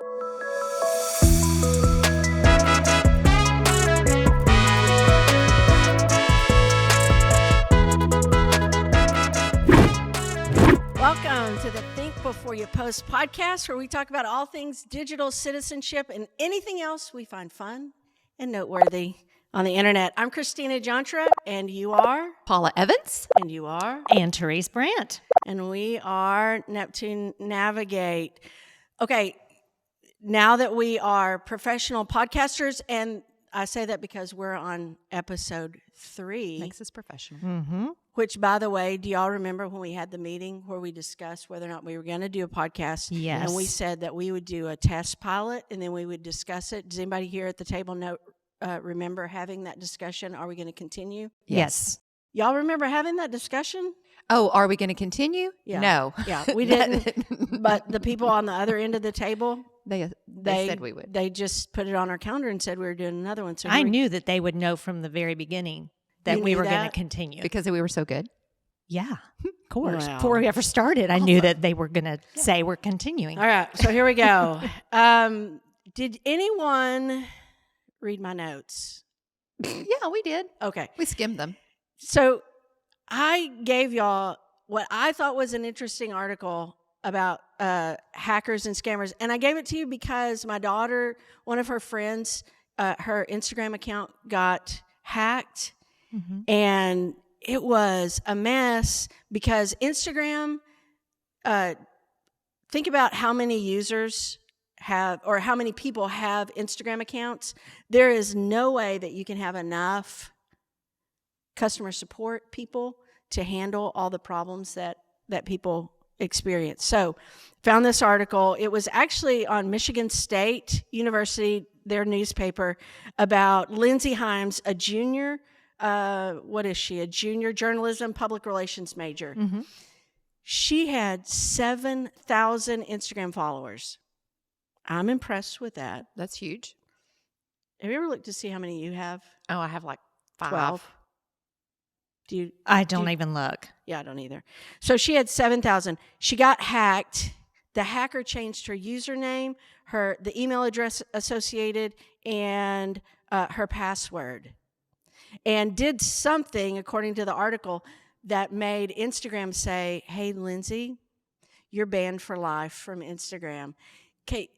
Welcome to the Think Before You Post podcast, where we talk about all things digital citizenship and anything else we find fun and noteworthy on the internet. I'm Christina Jantra, and you are? Paula Evans. And you are? And Terese Brandt. And we are Neptune Navigate. Okay, now that we are professional podcasters, and I say that because we're on episode 3. Makes us professional. Mm-hmm. Which, by the way, do y'all remember when we had the meeting where we discussed whether or not we were going to do a podcast? Yes. And we said that we would do a test pilot and then we would discuss it. Does anybody here at the table remember having that discussion? Are we going to continue? Yes. Y'all remember having that discussion? Oh, are we going to continue? Yeah. No. Yeah, we didn't. But the people on the other end of the table, they said we would. They just put it on our calendar and said we were doing another one. So I knew that they would know from the very beginning that we were going to continue. Because we were so good? Yeah, of course. Wow. Before we ever started, I knew that they were going to say we're continuing. All right, so here we go. Did anyone read my notes? Yeah, we did. Okay. We skimmed them. So I gave y'all what I thought was an interesting article about hackers and scammers. And I gave it to you because my daughter, one of her friends, her Instagram account got hacked. Mm-hmm. And it was a mess because Instagram, think about how many users have, or how many people have Instagram accounts. There is no way that you can have enough customer support people to handle all the problems that people experience. So found this article. It was actually on Michigan State University, their newspaper, about Lindsay Himes, a junior, what is she? A junior journalism public relations major. Mm-hmm. She had 7,000 Instagram followers. I'm impressed with that. That's huge. Have you ever looked to see how many you have? Oh, I have like 5. 12. I don't even look. Yeah, I don't either. So she had 7,000. She got hacked. The hacker changed her username, the email address associated, and her password. And did something, according to the article, that made Instagram say, hey, Lindsay, you're banned for life from Instagram. Okay,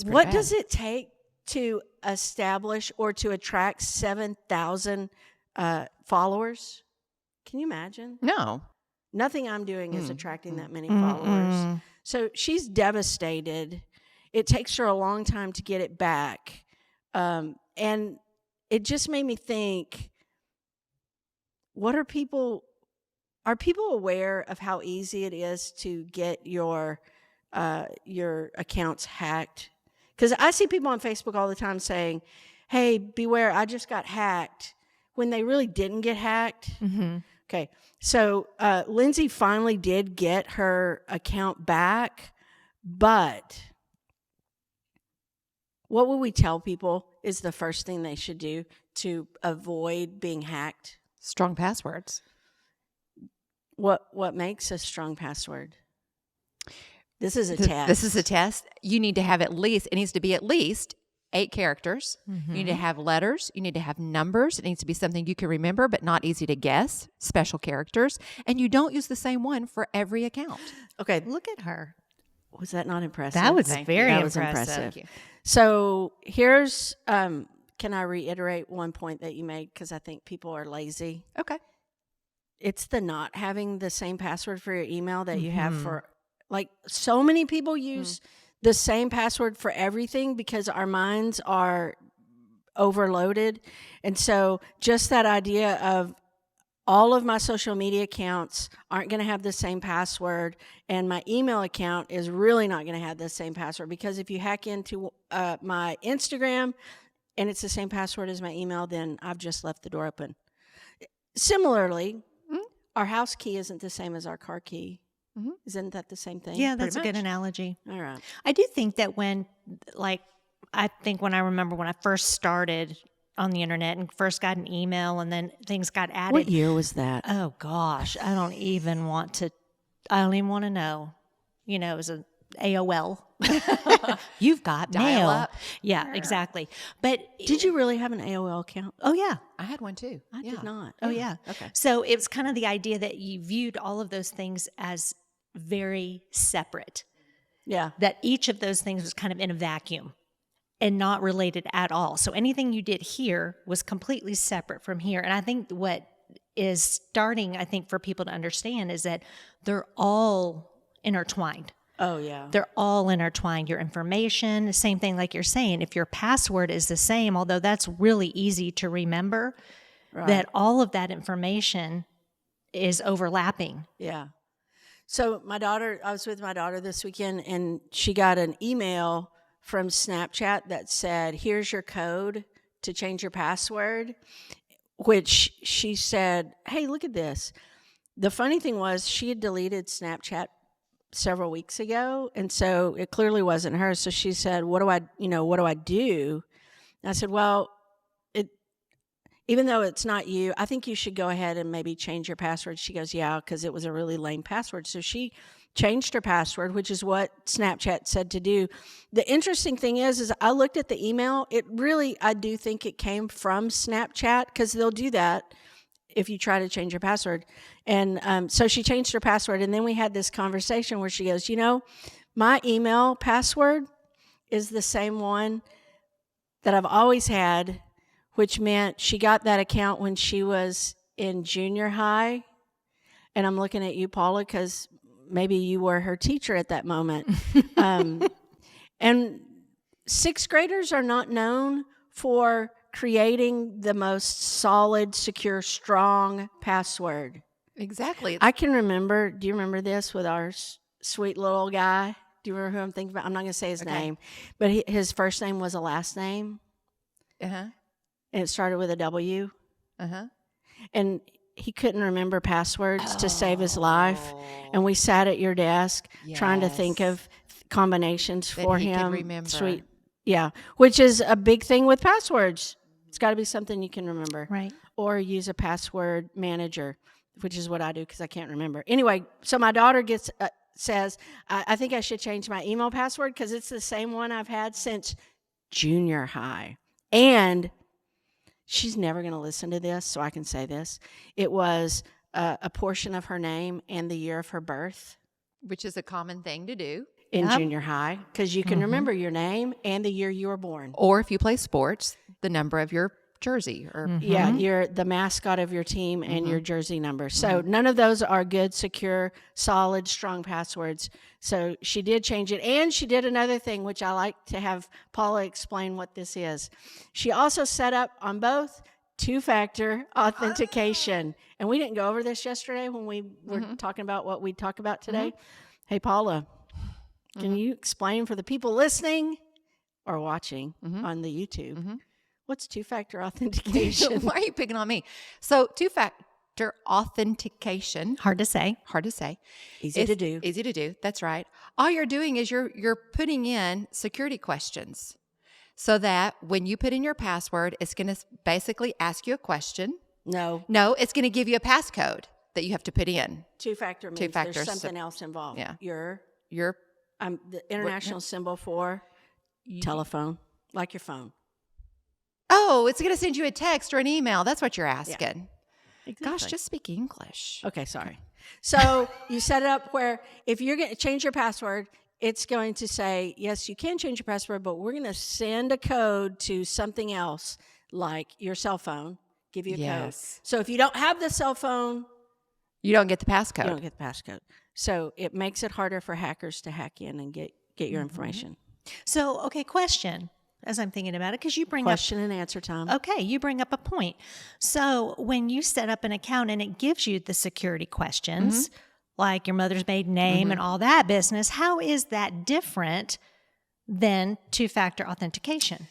what does it take to establish or to attract 7,000 followers? Can you imagine? No. Nothing I'm doing is attracting that many followers. So she's devastated. It takes her a long time to get it back. And it just made me think, are people aware of how easy it is to get your accounts hacked? Because I see people on Facebook all the time saying, hey, beware, I just got hacked, when they really didn't get hacked. Mm-hmm. Okay, so Lindsay finally did get her account back, but what would we tell people is the first thing they should do to avoid being hacked? Strong passwords. What makes a strong password? This is a test. This is a test. You need to have it needs to be at least 8 characters. Mm-hmm. You need to have letters. You need to have numbers. It needs to be something you can remember, but not easy to guess. Special characters. And you don't use the same one for every account. Okay, Look at her. was that not impressive? That was Thank very That was impressive. Thank you. So here's, can I reiterate one point that you made? Because I think people are lazy. Okay. It's the not having the same password for your email that you have Mhm. for, like, so many people use the same password for everything because our minds are overloaded. And so just that idea of all of my social media accounts aren't going to have the same password, and my email account is really not going to have the same password, because if you hack into my Instagram and it's the same password as my email, then I've just left the door open. Similarly, our house key isn't the same as our car key. Mm-hmm. Isn't that the same thing? Yeah, that's a Pretty good much. analogy. All right. I do think that when I remember when I first started on the internet and first got an email and then things got added. What year was that? Oh gosh, I don't even want to know. You know, it was AOL. You've got Dial mail. up. Yeah, exactly. But Did you really have an AOL account? oh yeah. I had one too. I did not. Oh yeah. Okay. So it was kind of the idea that you viewed all of those things as very separate. Yeah. That each of those things was kind of in a vacuum and not related at all. So anything you did here was completely separate from here. And I think what is starting, I think, for people to understand is that they're all intertwined. Oh, yeah. They're all intertwined. Your information, the same thing like you're saying, if your password is the same, although that's really easy to remember, that all of that information is overlapping. Yeah. So I was with my daughter this weekend, and she got an email from Snapchat that said, here's your code to change your password, which she said, hey, look at this. The funny thing was she had deleted Snapchat several weeks ago, and so it clearly wasn't her. So she said, what do I do? And I said, well, even though it's not you, I think you should go ahead and maybe change your password. She goes, yeah, because it was a really lame password. So she changed her password, which is what Snapchat said to do. The interesting thing is I looked at the email. I do think it came from Snapchat, because they'll do that if you try to change your password. And so she changed her password. And then we had this conversation where she goes, my email password is the same one that I've always had, which meant she got that account when she was in junior high. And I'm looking at you, Paula, because maybe you were her teacher at that moment. And sixth graders are not known for creating the most solid, secure, strong password. Exactly. I can remember, do you remember this with our sweet little guy? Do you remember who I'm thinking about? I'm not going to say his name, but his first name was a last name. Uh-huh. And it started with a W. Uh-huh. And he couldn't remember passwords to save his life. And we sat at your desk trying to think of combinations that for he him. could remember. Sweet. Yeah. Which is a big thing with passwords. It's got to be something you can remember. Right. Or use a password manager, which is what I do because I can't remember. Anyway, so my daughter says, I think I should change my email password because it's the same one I've had since junior high. And she's never going to listen to this, so I can say this. It was a portion of her name and the year of her birth. Which is a common thing to do. In junior high, because you can remember your name and the year you were born. Or if you play sports, the number of your jersey. Or Yeah, you're the mascot of your team and your jersey number. So none of those are good, secure, solid, strong passwords. So she did change it. And she did another thing, which I like to have Paula explain what this is. She also set up on both two-factor authentication. And we didn't go over this yesterday when we were talking about what we'd talk about today. Hey, Paula, can you explain for the people listening or watching on the YouTube, what's two-factor authentication? Why are you picking on me? So two-factor authentication. Hard to say. Easy to do. Easy to do. That's right. All you're doing is you're putting in security questions so that when you put in your password, it's going to basically ask you a question. No, it's going to give you a passcode that you have to put in. two-factor means there's something else involved. Yeah. Your the international symbol for telephone, like your phone. Oh, it's going to send you a text or an email. That's what you're asking. Exactly. Gosh, just speak English. Okay, sorry. So you set it up where if you're going to change your password, it's going to say, yes, you can change your password, but we're going to send a code to something else, like your cell phone, give you a code. So if you don't have the cell phone, you don't get the passcode. You don't get the passcode. So it makes it harder for hackers to hack in and get your information. So, okay, question, as I'm thinking about it, because you bring Question and answer time. Okay, you bring up a point. So when you set up an account and it gives you the security questions, like your mother's maiden name and all that business, how is that different than two-factor authentication?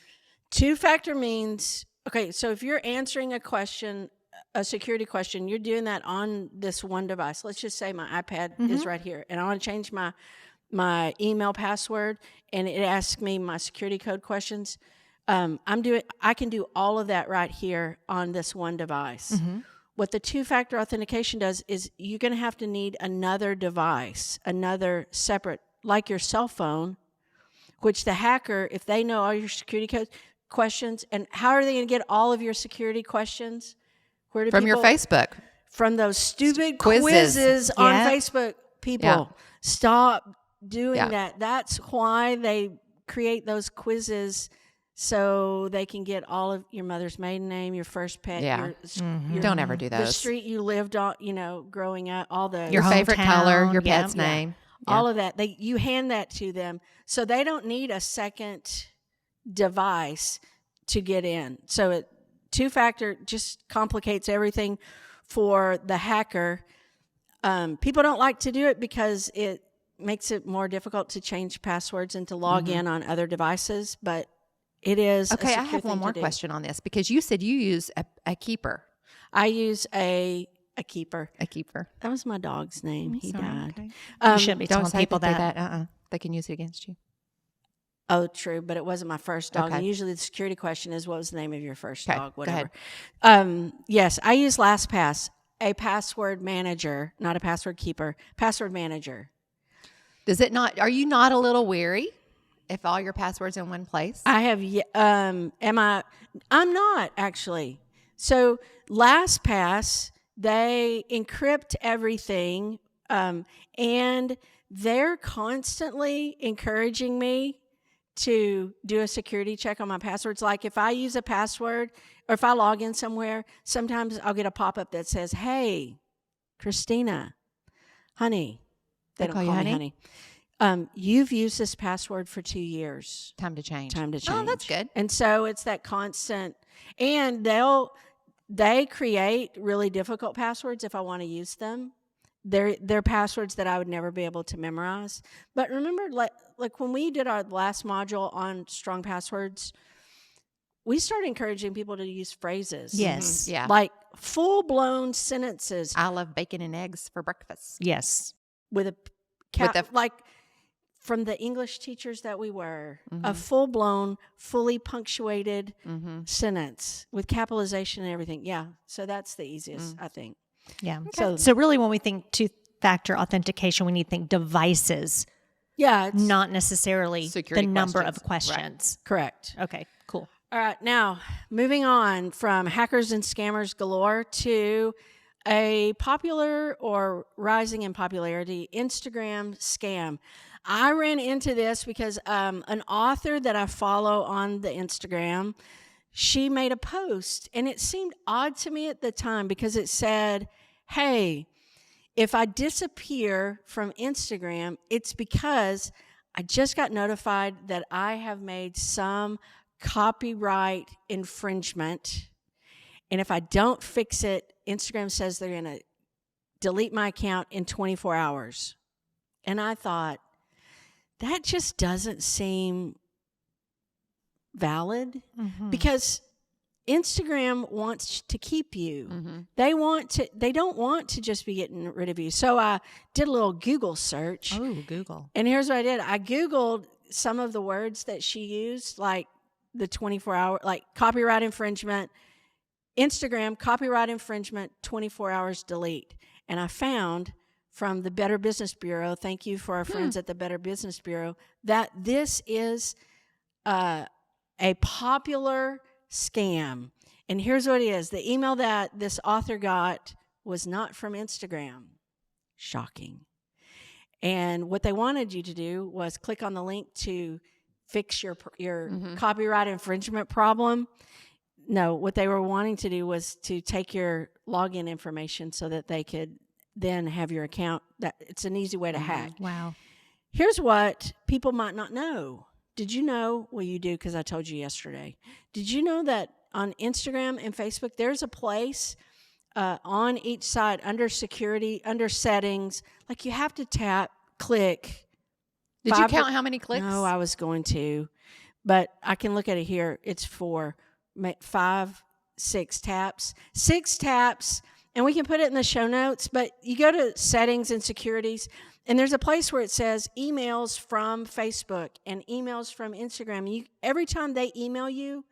Two-factor means, okay, so if you're answering a question, a security question, you're doing that on this one device. Let's just say my iPad is right here, and I want to change my email password, and it asks me my security code questions. I can do all of that right here on this one device. What the two-factor authentication does is you're going to have to need another device, another separate like your cell phone, which the hacker, if they know all your security questions, and how are they going to get all of your security questions? Where do From your Facebook. From those stupid Quizzes. quizzes on Yeah. Facebook. People, Yeah. stop doing Yeah. that. That's why they create those quizzes, so they can get all of your mother's maiden name, your first pet, Yeah. your Don't ever do the those. street you lived on, growing up, all those. Your favorite hometown, color, your yeah. pet's name. All of that. You hand that to them, so they don't need a second device to get in. So two-factor just complicates everything for the hacker. People don't like to do it because it makes it more difficult to change passwords and to log in on other devices, but it is Okay, a I secure have one thing to more do. question on this, because you said you use a keeper. I use a keeper. A keeper. That was my dog's name. He Sorry, died. okay. You shouldn't be Don't telling say people that. that. They can use it against you. Oh, true, but it wasn't my first dog. Okay. And usually the security question is, what was the name of your first Okay, dog? go Whatever. ahead. Yes, I use LastPass, a password manager, not a password keeper. Password manager. Does it not? Are you not a little weary if all your passwords in one place? I have. I'm not actually. So LastPass, they encrypt everything, and they're constantly encouraging me to do a security check on my passwords. Like if I use a password or if I log in somewhere, sometimes I'll get a pop-up that says, "Hey, Christina, honey." They don't call call you me honey. You've used this password for 2 years. Time to change. Time to change. Oh, that's good. And so it's that constant, and they create really difficult passwords if I want to use them. They're passwords that I would never be able to memorize. But remember, like when we did our last module on strong passwords, we started encouraging people to use phrases. Yes. Yeah. Like full-blown sentences I love bacon and eggs for breakfast. Yes. with a With like from the English teachers that we were, a full-blown, fully punctuated sentence with capitalization and everything. Yeah, so that's the easiest, I think. Yeah. So- So really when we think two-factor authentication, we need to think devices, Yeah, it's not necessarily Security the number questions. of questions. correct. Okay, cool. All right, now moving on from hackers and scammers galore to a popular or rising in popularity Instagram scam. I ran into this because an author that I follow on the Instagram, she made a post, and it seemed odd to me at the time because it said, "Hey, if I disappear from Instagram, it's because I just got notified that I have made some copyright infringement. And if I don't fix it, Instagram says they're going to delete my account in 24 hours. And I thought, that just doesn't seem valid because Instagram wants to keep you. They don't want to just be getting rid of you. So I did a little Google search. Oh, Google. And here's what I did. I Googled some of the words that she used, like the 24-hour, like copyright infringement, Instagram, copyright infringement, 24 hours delete. And I found from the Better Business Bureau, thank you for our friends at the Better Business Bureau, that this is a popular scam. And here's what it is. The email that this author got was not from Instagram. Shocking. And what they wanted you to do was click on the link to fix your copyright infringement problem. No, what they were wanting to do was to take your login information so that they could then have your account. That it's an easy way to hack. Wow. Here's what people might not know. Did you know? Well, you do because I told you yesterday. Did you know that on Instagram and Facebook, there's a place on each side under security, under settings, like you have to click. Did you count how many clicks? No, I was going to, but I can look at it here. It's 6 taps, and we can put it in the show notes, but you go to settings and securities, and there's a place where it says emails from Facebook and emails from Instagram. Every time they email you,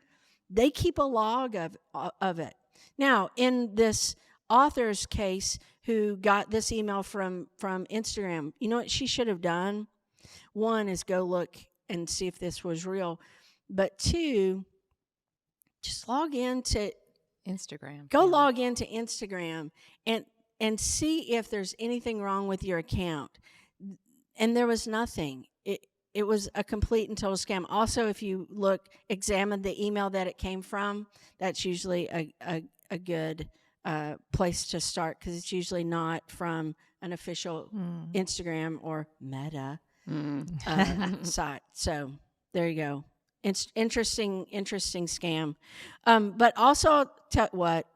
they keep a log of it. Now, in this author's case who got this email from Instagram, you know what she should have done? one is go look and see if this was real, but two, just log into Instagram. log into Instagram and see if there's anything wrong with your account. And there was nothing. It was a complete and total scam. Also, if you examine the email that it came from, that's usually a good place to start, because it's usually not from an official Instagram or Meta site. So there you go. It's interesting scam. But also, what?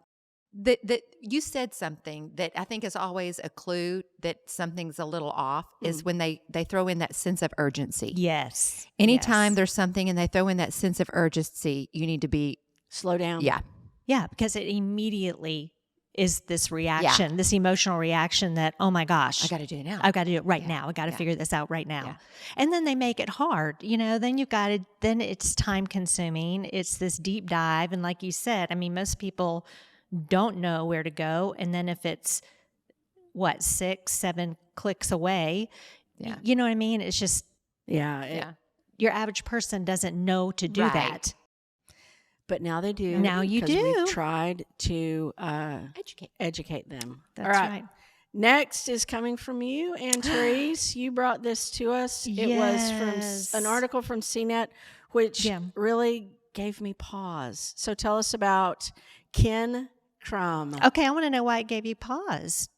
That you said something that I think is always a clue that something's a little off is when they throw in that sense of urgency. Yes. Anytime Yes. there's something and they throw in that sense of urgency, you need to be Slow down. Yeah. Yeah, because it immediately is this reaction, this emotional reaction that, oh my gosh, I got to do it now. I've got to do it right now. I got to figure this out right now. Yeah. And then they make it hard, then then it's time consuming. It's this deep dive. And like you said, I mean, most people don't know where to go. And then if it's 6, 7 clicks away, you know what I mean? It's just, your average person doesn't know to do Right. that. But now they do. Now you 'cause do. We've tried to educate them. That's All right. Next is coming from you, and Terese. You brought this to us. It was from an article from CNET, which really gave me pause. So tell us about Ken Crum. Okay, I want to know why it gave you pause.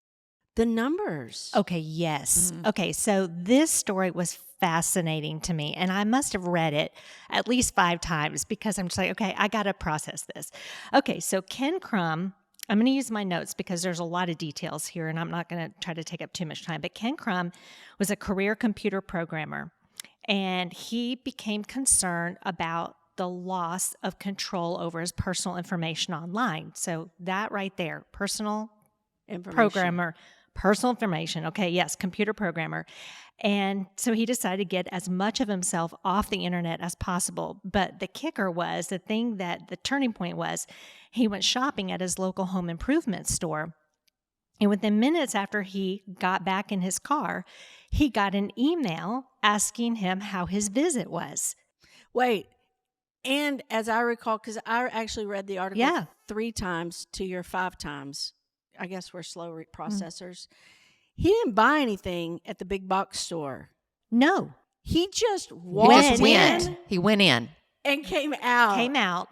The numbers. Okay, yes. Okay, so this story was fascinating to me, and I must have read it at least 5 times because I'm just like, okay, I got to process this. Okay, so Ken Crum, I'm going to use my notes because there's a lot of details here, and I'm not going to try to take up too much time, but Ken Crum was a career computer programmer, and he became concerned about the loss of control over his personal information online. So that right there, personal programmer, personal information. Okay, yes, computer programmer. And so he decided to get as much of himself off the internet as possible. But the kicker was, the turning point was, he went shopping at his local home improvement store. And within minutes after he got back in his car, he got an email asking him how his visit was. Wait. And as I recall, because I actually read the article 3 times to your 5 times. I guess we're slow processors. He didn't buy anything at the big box store. No. He just walked in. He went in. And came out.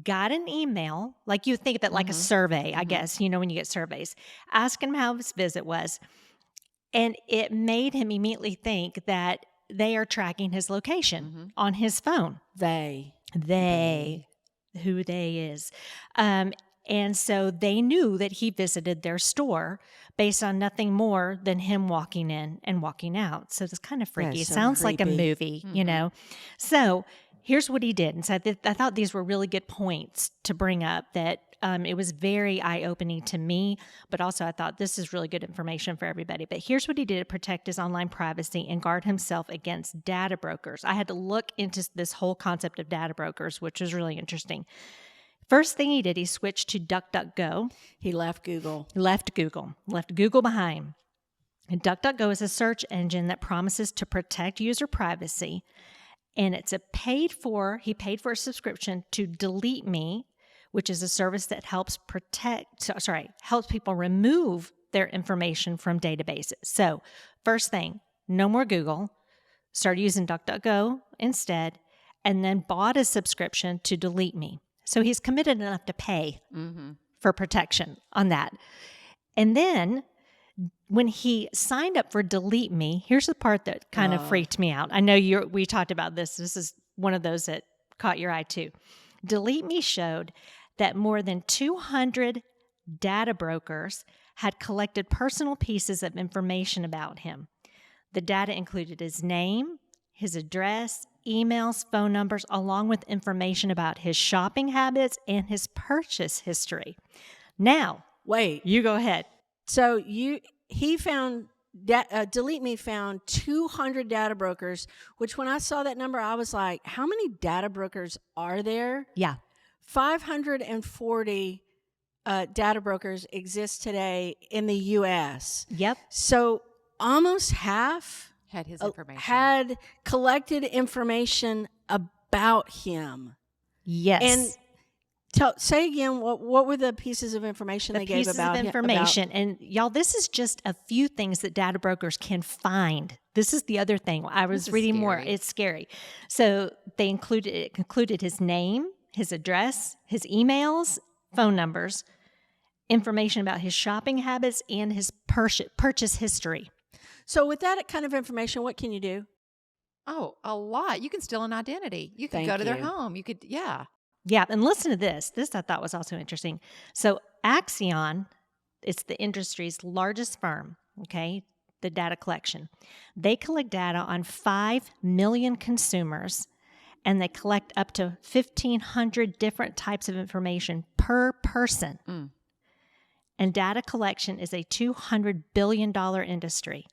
Got an email, like you think of it like a survey, I guess, when you get surveys, asking him how his visit was. And it made him immediately think that they are tracking his location on his phone. Who they is. And so they knew that he visited their store based on nothing more than him walking in and walking out. So it's kind of freaky. It sounds like a movie, So here's what he did. And so I thought these were really good points to bring up, that it was very eye-opening to me, but also I thought this is really good information for everybody. But here's what he did to protect his online privacy and guard himself against data brokers. I had to look into this whole concept of data brokers, which was really interesting. First thing he did, he switched to DuckDuckGo. He left Google. Left Google behind. And DuckDuckGo is a search engine that promises to protect user privacy. And he paid for a subscription to DeleteMe, which is a service that helps people remove their information from databases. So first thing, no more Google. Started using DuckDuckGo instead, and then bought a subscription to DeleteMe. So he's committed enough to pay for protection on that. And then when he signed up for DeleteMe, here's the part that kind of freaked me out. I know we talked about this. This is one of those that caught your eye too. DeleteMe showed that more than 200 data brokers had collected personal pieces of information about him. The data included his name, his address, emails, phone numbers, along with information about his shopping habits and his purchase history. Now, wait, you go ahead. So DeleteMe found 200 data brokers, which when I saw that number, I was like, how many data brokers are there? Yeah. 540 data brokers exist today in the U.S. Yep. So almost half Had his information. had collected information about him. Yes. And say again, what were the pieces of information they gave about him? Information. And y'all, this is just a few things that data brokers can find. This is the other thing. I was reading more. It's scary. So it included his name, his address, his emails, phone numbers, information about his shopping habits, and his purchase history. So with that kind of information, what can you do? Oh, a lot. You can steal an identity. You could go to their home. You could, yeah. Yeah, and listen to this. This I thought was also interesting. So Axion, it's the industry's largest firm, okay, the data collection. They collect data on 5 million consumers, and they collect up to 1,500 different types of information per person. Mm. And data collection is a $200 billion industry.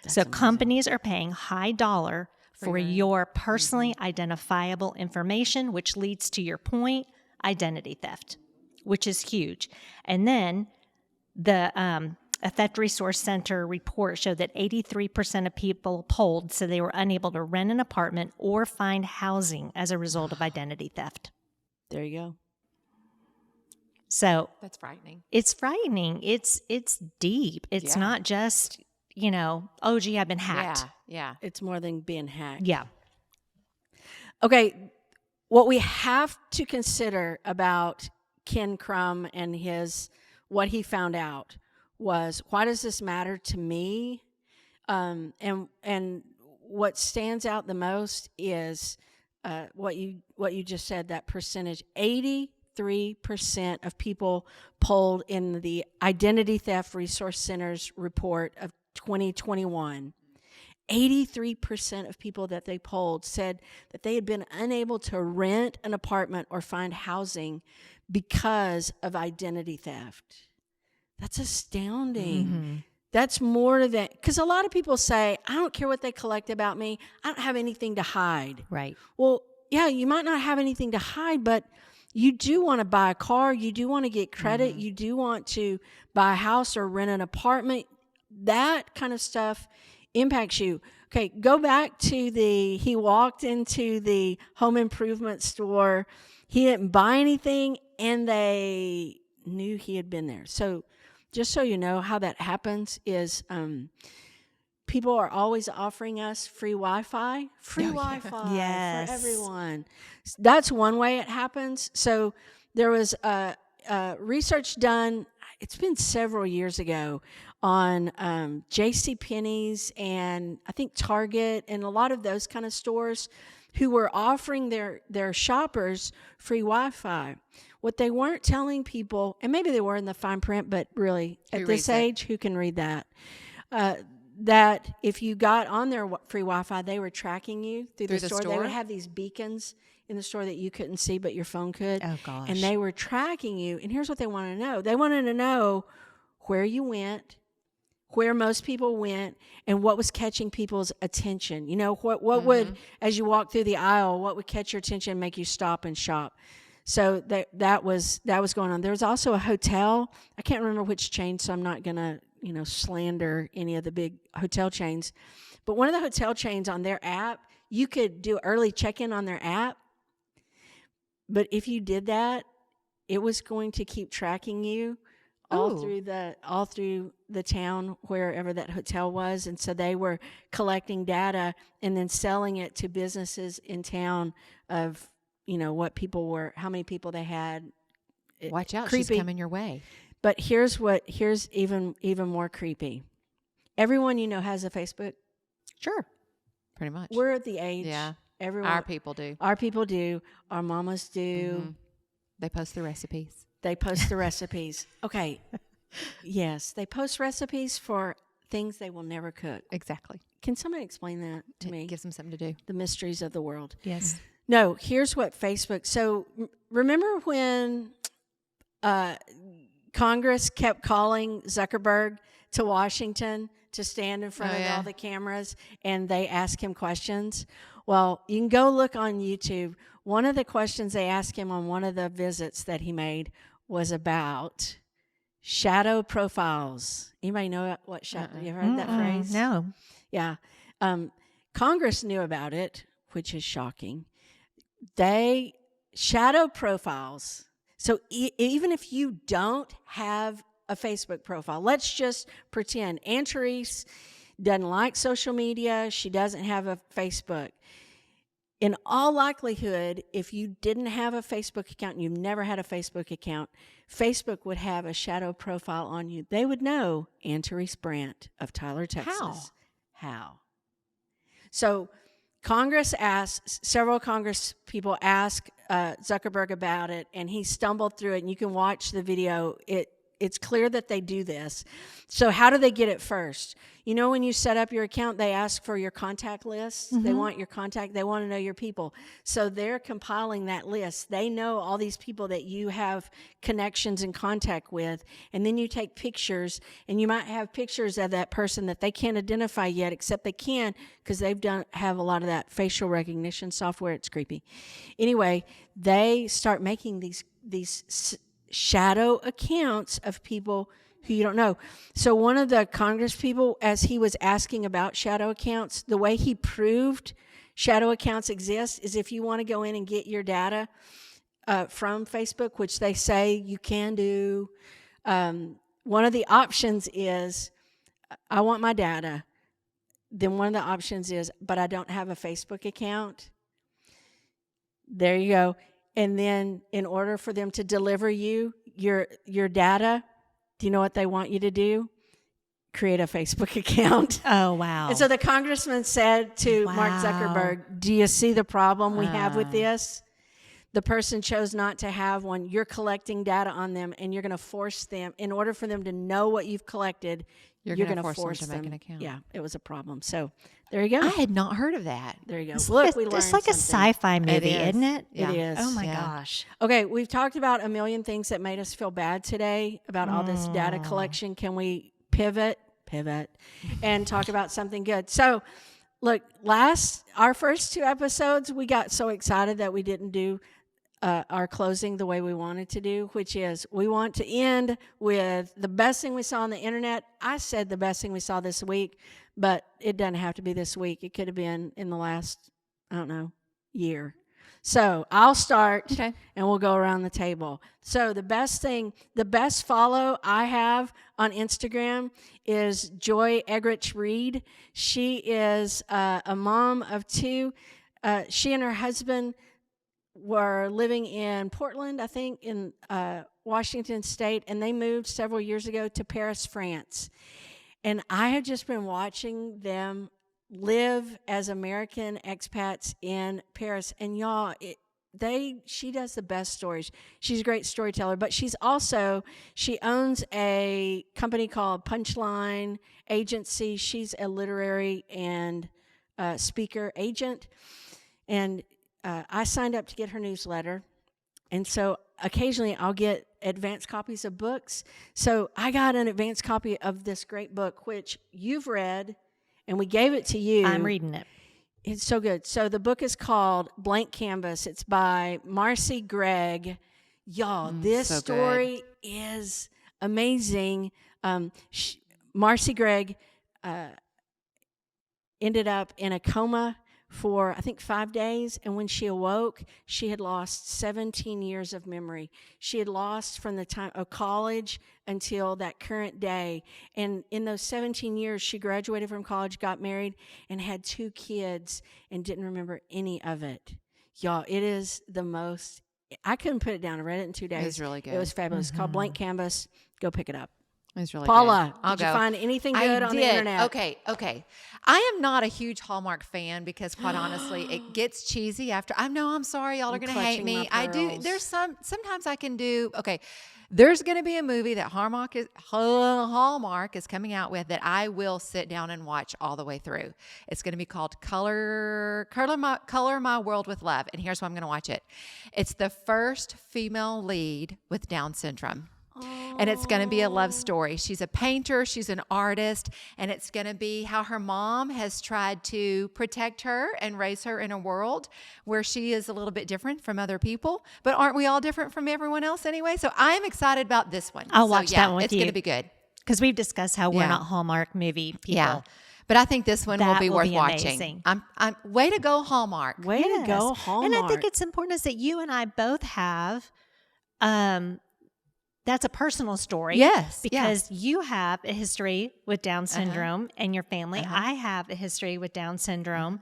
That's amazing. Companies are paying high dollar for your personally identifiable information, which leads to your point, identity theft, which is huge. And then the a Theft Resource Center report showed that 83% of people polled said they were unable to rent an apartment or find housing as a result of identity theft. There you go. So that's frightening. It's frightening. It's deep. It's not just, oh, gee, I've been hacked. Yeah. It's more than being hacked. Yeah. Okay. What we have to consider about Ken Crum and what he found out was, why does this matter to me? And what stands out the most is what you just said, that percentage. 83% of people polled in the Identity Theft Resource Center's report of 2021. 83% of people that they polled said that they had been unable to rent an apartment or find housing because of identity theft. That's astounding. Mm-hmm. That's more than, because a lot of people say, I don't care what they collect about me. I don't have anything to hide. Right. Well, yeah, you might not have anything to hide, but you do want to buy a car. You do want to get credit. Mm-hmm. You do want to buy a house or rent an apartment. That kind of stuff impacts you. Okay, go back to he walked into the home improvement store. He didn't buy anything, and they knew he had been there. So just so you know how that happens is people are always offering us free Wi-Fi. Wi-Fi yes. for everyone. That's one way it happens. So there was research done, it's been several years ago, on JCPenney's and I think Target and a lot of those kind of stores who were offering their shoppers free Wi-Fi. What they weren't telling people, and maybe they were in the fine print, but really at this age, who can read that? That if you got on their free Wi-Fi, they were tracking you through the store. They would have these beacons in the store that you couldn't see, but your phone could. Oh, gosh. And they were tracking you. And here's what they wanted to know. They wanted to know where you went, where most people went, and what was catching people's attention. You know, what would, as you walk through the aisle, what would catch your attention and make you stop and shop? So that was going on. There was also a hotel. I can't remember which chain, so I'm not going to, slander any of the big hotel chains. But one of the hotel chains on their app, you could do early check-in on their app. But if you did that, it was going to keep tracking you all through the town, wherever that hotel was. And so they were collecting data and then selling it to businesses in town of, what people were, how many people they had. Watch out, creepy. She's coming your way. But here's even more creepy. Everyone has a Facebook. Sure. Pretty much. We're at the age. Yeah. Everyone. Our people do. Our people do. Our mamas do. Mm-hmm. They post the recipes. Okay. Yes. They post recipes for things they will never cook. Exactly. Can somebody explain that to me? Gives them something to do. The mysteries of the world. Yes. No, here's what Facebook. So remember when Congress kept calling Zuckerberg to Washington to stand in front of all the cameras and they asked him questions? Well, you can go look on YouTube. One of the questions they asked him on one of the visits that he made was about shadow profiles. Anybody know what shadow? You ever heard that phrase? No. Yeah. Congress knew about it, which is shocking. They shadow profiles. So even if you don't have a Facebook profile, let's just pretend Aunt Terese doesn't like social media. She doesn't have a Facebook. In all likelihood, if you didn't have a Facebook account and you've never had a Facebook account, Facebook would have a shadow profile on you. They would know Aunt Terese Brandt of Tyler, Texas. How? So Congress asked, several Congress people asked Zuckerberg about it, and he stumbled through it, and you can watch the video. It's clear that they do this. So how do they get it first? You know, when you set up your account, they ask for your contact list. They want your contact. They want to know your people. So they're compiling that list. They know all these people that you have connections and contact with. And then you take pictures, and you might have pictures of that person that they can't identify yet, except they can because they've have a lot of that facial recognition software. It's creepy. Anyway, they start making these shadow accounts of people who you don't know. So one of the Congress people, as he was asking about shadow accounts, the way he proved shadow accounts exist is if you want to go in and get your data from Facebook, which they say you can do. One of the options is, I want my data. Then one of the options is, but I don't have a Facebook account. There you go. And then in order for them to deliver you your data, do you know what they want you to do? Create a Facebook account. Oh, wow. And so the congressman said to Mark Zuckerberg, do you see the problem we have with this? The person chose not to have one. You're collecting data on them, and you're going to force them, in order for them to know what you've collected, you're going to force them to make an account. Yeah, it was a problem. So there you go. I had not heard of that. There you go. Look, we learned it's like something. A sci-fi movie, isn't it? Yeah. It is. Oh my gosh. Okay, we've talked about a million things that made us feel bad today about all this data collection. Can we pivot, and talk about something good? So, look, our first 2 episodes, we got so excited that we didn't do our closing the way we wanted to do, which is we want to end with the best thing we saw on the internet. I said the best thing we saw this week, but it doesn't have to be this week. It could have been in the last, year. So I'll start, and we'll go around the table. So the best follow I have on Instagram is Joy Egrich Reed. She is a mom of 2. She and her husband were living in Portland, I think, in Washington State, and they moved several years ago to Paris, France. And I have just been watching them live as American expats in Paris. And y'all, she does the best stories. She's a great storyteller, but she owns a company called Punchline Agency. She's a literary and speaker agent. And I signed up to get her newsletter, and so occasionally I'll get advanced copies of books. So I got an advanced copy of this great book, which you've read, and we gave it to you. I'm reading it. It's so good. So the book is called Blank Canvas. It's by Marcy Gregg. Y'all, this story is amazing. Marcy Gregg ended up in a coma for, I think, 5 days. And when she awoke, she had lost 17 years of memory. She had lost from the time of college until that current day. And in those 17 years, she graduated from college, got married, and had 2 kids and didn't remember any of it. Y'all, it is the most, I couldn't put it down. I read it in 2 days. It was really good. It was fabulous. It's called Blank Canvas. Go pick it up. It's really Paula, good. did you find anything good on the internet? Okay. I am not a huge Hallmark fan because, quite honestly, it gets cheesy after. I'm sorry, y'all are going to hate me. I do. There's sometimes I can do. Okay, there's going to be a movie that Hallmark is coming out with that I will sit down and watch all the way through. It's going to be called Color My World with Love, and here's why I'm going to watch it. It's the first female lead with Down syndrome. And it's going to be a love story. She's a painter, she's an artist, and it's going to be how her mom has tried to protect her and raise her in a world where she is a little bit different from other people. But aren't we all different from everyone else anyway? So I'm excited about this one. I'll watch that one with you. It's going to be good. Because we've discussed how we're not Hallmark movie people. Yeah. But I think this one will That be will worth be watching. amazing. I'm way to go, Hallmark. Way to go, Yes. Hallmark. And I think it's important is that you and I both have that's a personal story. Yes, Because you have a history with Down syndrome and your family. I have a history with Down syndrome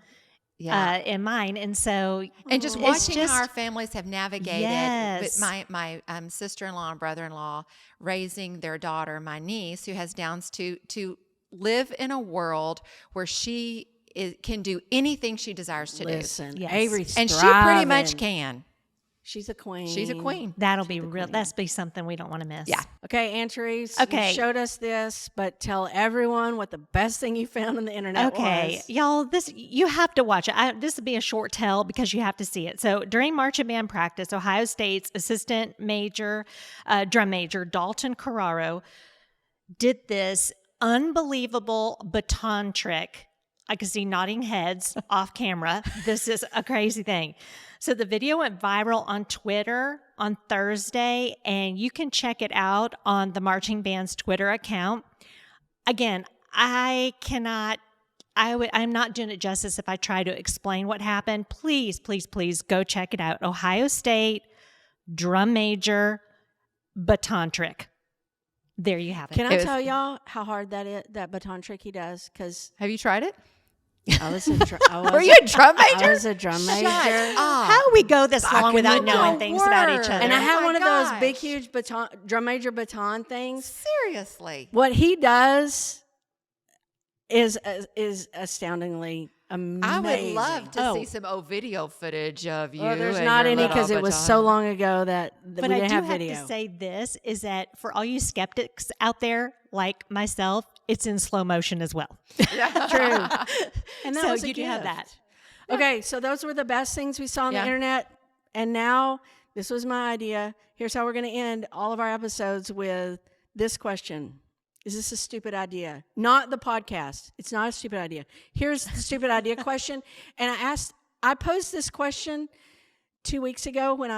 in mine. And so And just it's watching just- how our families have navigated Yes. with my sister-in-law and brother-in-law raising their daughter, my niece, who has Downs, to live in a world where she can do anything she desires to Listen, Yes. Avery's do. And she pretty much thriving. can. She's a queen. She's a queen. that'll be real. That's be something we don't want to miss. Yeah. Okay, Aunt Terese, Okay. you showed us this, but tell everyone what the best thing you found on the internet Okay, was. y'all, this you have to watch it. This would be a short tell because you have to see it. So during marching band practice, Ohio State's assistant major, drum major Dalton Carraro did this unbelievable baton trick. I could see nodding heads off camera. This is a crazy thing. So the video went viral on Twitter on Thursday, and you can check it out on the marching band's Twitter account. Again, I'm not doing it justice if I try to explain what happened. Please, please, please go check it out. Ohio State drum major baton trick. There you have it. Can I tell y'all how hard that baton trick he does? Because Have you tried it? I was a Were you a drum major? I was a drum major. How do we go this long in without the knowing things about each word. other? And I had Oh my one of those gosh. big, huge drum major baton things. Seriously. What he does is astoundingly amazing. I would love to see some old video footage of you. Well, there's and not your any little because it was baton. so long ago that But we I didn't do have have video. to say this is that for all you skeptics out there like myself, it's in slow motion as well. True. And that So was a you do have gift. that. Okay, so those were the best things we saw on the Yeah. internet. And now, this was my idea. Here's how we're going to end all of our episodes with this question. Is this a stupid idea? Not the podcast. It's not a stupid idea. Here's the stupid idea question. And I posed this question 2 weeks ago when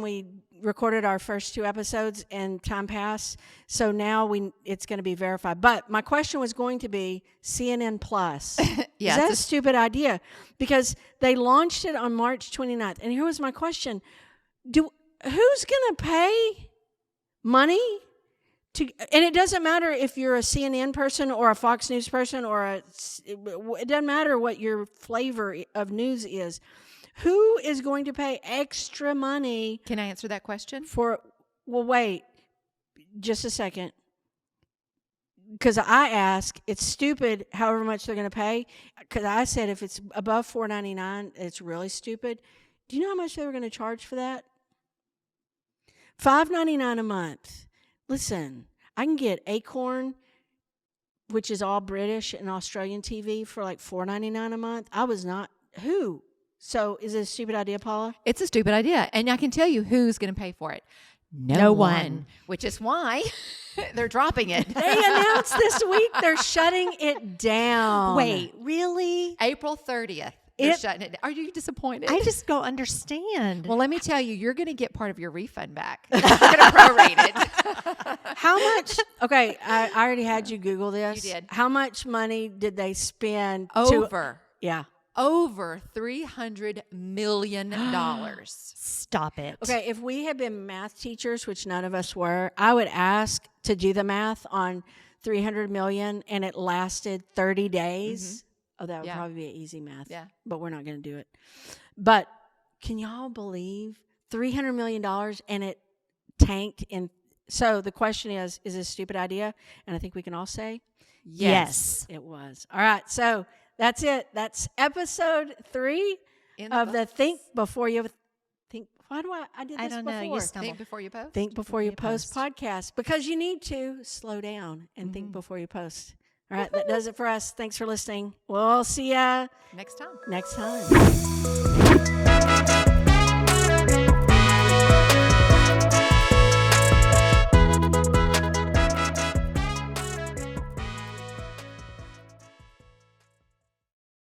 we recorded our first 2 episodes and time passed. So now it's going to be verified. But my question was going to be CNN Plus. Yeah, Is that it's a stupid idea? Because they launched it on March 29th. And here was my question. Who's going to pay money and it doesn't matter if you're a CNN person or a Fox News person it doesn't matter what your flavor of news is. Who is going to pay extra money Can I answer that question? wait just a second. Because I ask, it's stupid however much they're going to pay. Because I said if it's above $4.99, it's really stupid. Do you know how much they were going to charge for that? $5.99 a month. Listen, I can get Acorn, which is all British and Australian TV, for like $4.99 a month. So is it a stupid idea, Paula? It's a stupid idea. And I can tell you who's going to pay for it. No one. Which is why they're dropping it. They announced this week they're shutting it down. Wait, really? April 30th. They're shutting it down. Are you disappointed? I just don't understand. Well, let me tell you, you're going to get part of your refund back. You're going to prorate it. How much? Okay, I already had you Google this. You did. How much money did they spend? Over $300 million. Stop it. Okay, if we had been math teachers, which none of us were, I would ask to do the math on 300 million and it lasted 30 days. Mm-hmm. Oh, that would Yeah. probably be an easy math. Yeah. But we're not going to do it. But can y'all believe $300 million and it tanked in? So the question is it a stupid idea? And I think we can all say, Yes. it was. All right, so that's it. That's episode 3 of the Think Before You Think. Why do I did this I don't know. before? You stumbled. Think before you post. Think Before You Post podcast, because you need to slow down and think before you post. All right, that does it for us. Thanks for listening. We'll see ya Next time. next time.